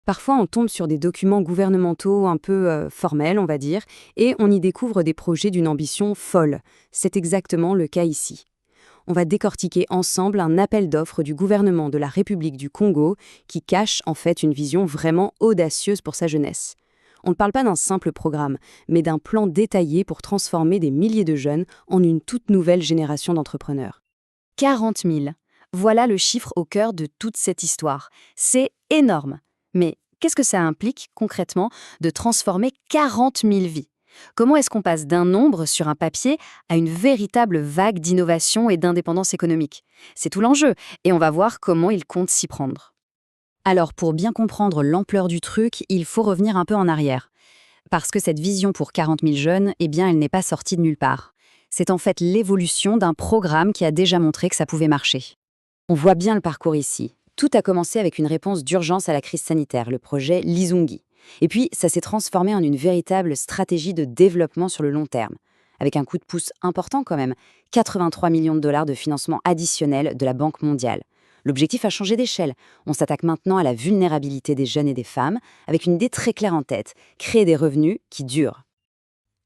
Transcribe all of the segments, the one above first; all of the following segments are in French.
Parfois, on tombe sur des documents gouvernementaux un peu formels, on va dire, et on y découvre des projets d'une ambition folle. C'est exactement le cas ici. On va décortiquer ensemble un appel d'offres du gouvernement de la République du Congo qui cache en fait une vision vraiment audacieuse pour sa jeunesse. On ne parle pas d'un simple programme, mais d'un plan détaillé pour transformer des milliers de jeunes en une toute nouvelle génération d'entrepreneurs. 40 000. Voilà le chiffre au cœur de toute cette histoire. C'est énorme. Mais qu'est-ce que ça implique concrètement de transformer 40 000 vies? Comment est-ce qu'on passe d'un nombre sur un papier à une véritable vague d'innovation et d'indépendance économique? C'est tout l'enjeu, et on va voir comment ils comptent s'y prendre. Alors, pour bien comprendre l'ampleur du truc, il faut revenir un peu en arrière. Parce que cette vision pour 40 000 jeunes, eh bien, elle n'est pas sortie de nulle part. C'est en fait l'évolution d'un programme qui a déjà montré que ça pouvait marcher. On voit bien le parcours ici. Tout a commencé avec une réponse d'urgence à la crise sanitaire, le projet Lizungi. Et puis, ça s'est transformé en une véritable stratégie de développement sur le long terme, avec un coup de pouce important quand même, 83 millions de dollars de financement additionnel de la Banque mondiale. L'objectif a changé d'échelle. On s'attaque maintenant à la vulnérabilité des jeunes et des femmes, avec une idée très claire en tête, créer des revenus qui durent.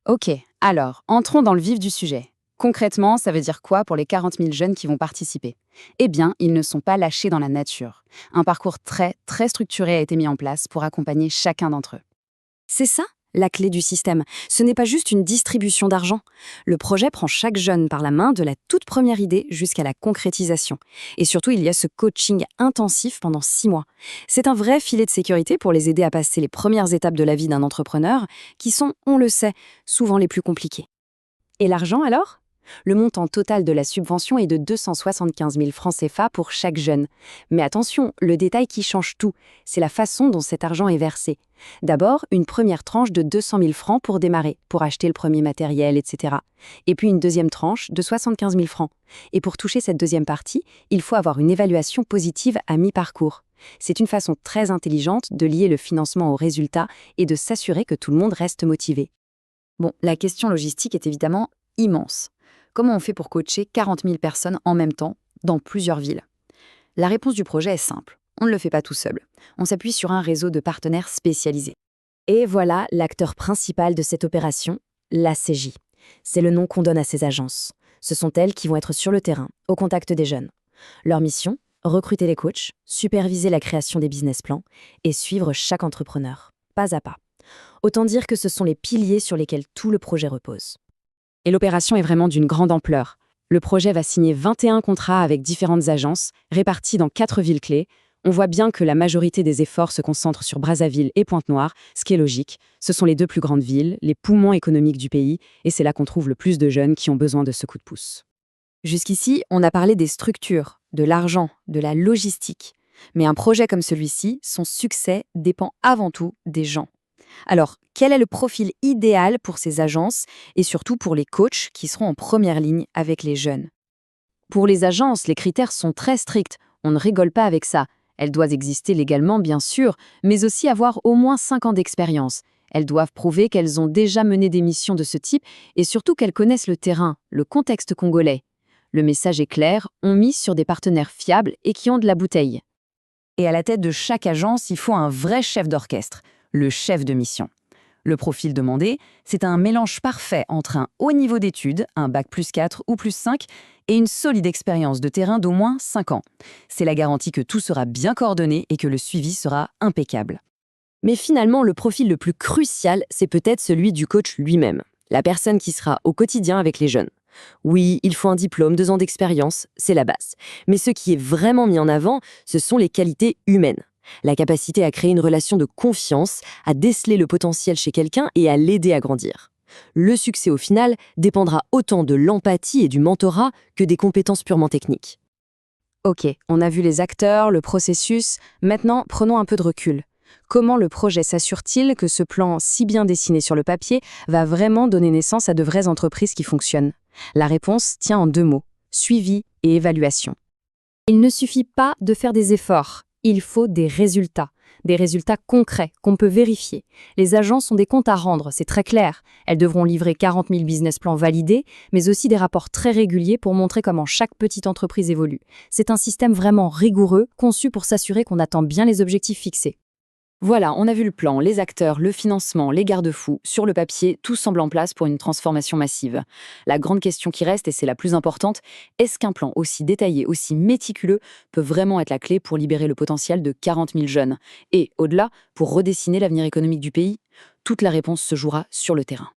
Ok, alors, entrons dans le vif du sujet. Concrètement, ça veut dire quoi pour les 40 000 jeunes qui vont participer? Eh bien, ils ne sont pas lâchés dans la nature. Un parcours très structuré a été mis en place pour accompagner chacun d'entre eux. C'est ça, la clé du système. Ce n'est pas juste une distribution d'argent. Le projet prend chaque jeune par la main de la toute première idée jusqu'à la concrétisation. Et surtout, il y a ce coaching intensif pendant 6 mois. C'est un vrai filet de sécurité pour les aider à passer les premières étapes de la vie d'un entrepreneur, qui sont, on le sait, souvent les plus compliquées. Et l'argent alors ? Le montant total de la subvention est de 275 000 francs CFA pour chaque jeune. Mais attention, le détail qui change tout, c'est la façon dont cet argent est versé. D'abord, une première tranche de 200 000 francs pour démarrer, pour acheter le premier matériel, etc. Et puis une deuxième tranche de 75 000 francs. Et pour toucher cette deuxième partie, il faut avoir une évaluation positive à mi-parcours. C'est une façon très intelligente de lier le financement au résultat et de s'assurer que tout le monde reste motivé. Bon, la question logistique est évidemment immense. Comment on fait pour coacher 40 000 personnes en même temps, dans plusieurs villes? La réponse du projet est simple. On ne le fait pas tout seul. On s'appuie sur un réseau de partenaires spécialisés. Et voilà l'acteur principal de cette opération, la CJ. C'est le nom qu'on donne à ces agences. Ce sont elles qui vont être sur le terrain, au contact des jeunes. Leur mission, recruter les coachs, superviser la création des business plans et suivre chaque entrepreneur, pas à pas. Autant dire que ce sont les piliers sur lesquels tout le projet repose. Et l'opération est vraiment d'une grande ampleur. Le projet va signer 21 contrats avec différentes agences, réparties dans 4 villes clés. On voit bien que la majorité des efforts se concentrent sur Brazzaville et Pointe-Noire, ce qui est logique. Ce sont les 2 plus grandes villes, les poumons économiques du pays, et c'est là qu'on trouve le plus de jeunes qui ont besoin de ce coup de pouce. Jusqu'ici, on a parlé des structures, de l'argent, de la logistique. Mais un projet comme celui-ci, son succès dépend avant tout des gens. Alors, quel est le profil idéal pour ces agences et surtout pour les coachs qui seront en première ligne avec les jeunes? Pour les agences, les critères sont très stricts. On ne rigole pas avec ça. Elles doivent exister légalement, bien sûr, mais aussi avoir au moins 5 ans d'expérience. Elles doivent prouver qu'elles ont déjà mené des missions de ce type et surtout qu'elles connaissent le terrain, le contexte congolais. Le message est clair, on mise sur des partenaires fiables et qui ont de la bouteille. Et à la tête de chaque agence, il faut un vrai chef d'orchestre, le chef de mission. Le profil demandé, c'est un mélange parfait entre un haut niveau d'études, un bac+4 ou +5, et une solide expérience de terrain d'au moins 5 ans. C'est la garantie que tout sera bien coordonné et que le suivi sera impeccable. Mais finalement, le profil le plus crucial, c'est peut-être celui du coach lui-même, la personne qui sera au quotidien avec les jeunes. Oui, il faut un diplôme, 2 ans d'expérience, c'est la base. Mais ce qui est vraiment mis en avant, ce sont les qualités humaines. La capacité à créer une relation de confiance, à déceler le potentiel chez quelqu'un et à l'aider à grandir. Le succès au final dépendra autant de l'empathie et du mentorat que des compétences purement techniques. Ok, on a vu les acteurs, le processus, maintenant prenons un peu de recul. Comment le projet s'assure-t-il que ce plan si bien dessiné sur le papier va vraiment donner naissance à de vraies entreprises qui fonctionnent? La réponse tient en 2 mots, suivi et évaluation. Il ne suffit pas de faire des efforts. Il faut des résultats concrets qu'on peut vérifier. Les agences ont des comptes à rendre, c'est très clair. Elles devront livrer 40 000 business plans validés, mais aussi des rapports très réguliers pour montrer comment chaque petite entreprise évolue. C'est un système vraiment rigoureux, conçu pour s'assurer qu'on atteint bien les objectifs fixés. Voilà, on a vu le plan, les acteurs, le financement, les garde-fous. Sur le papier, tout semble en place pour une transformation massive. La grande question qui reste, et c'est la plus importante, est-ce qu'un plan aussi détaillé, aussi méticuleux, peut vraiment être la clé pour libérer le potentiel de 40 000 jeunes? Et, au-delà, pour redessiner l'avenir économique du pays? Toute la réponse se jouera sur le terrain.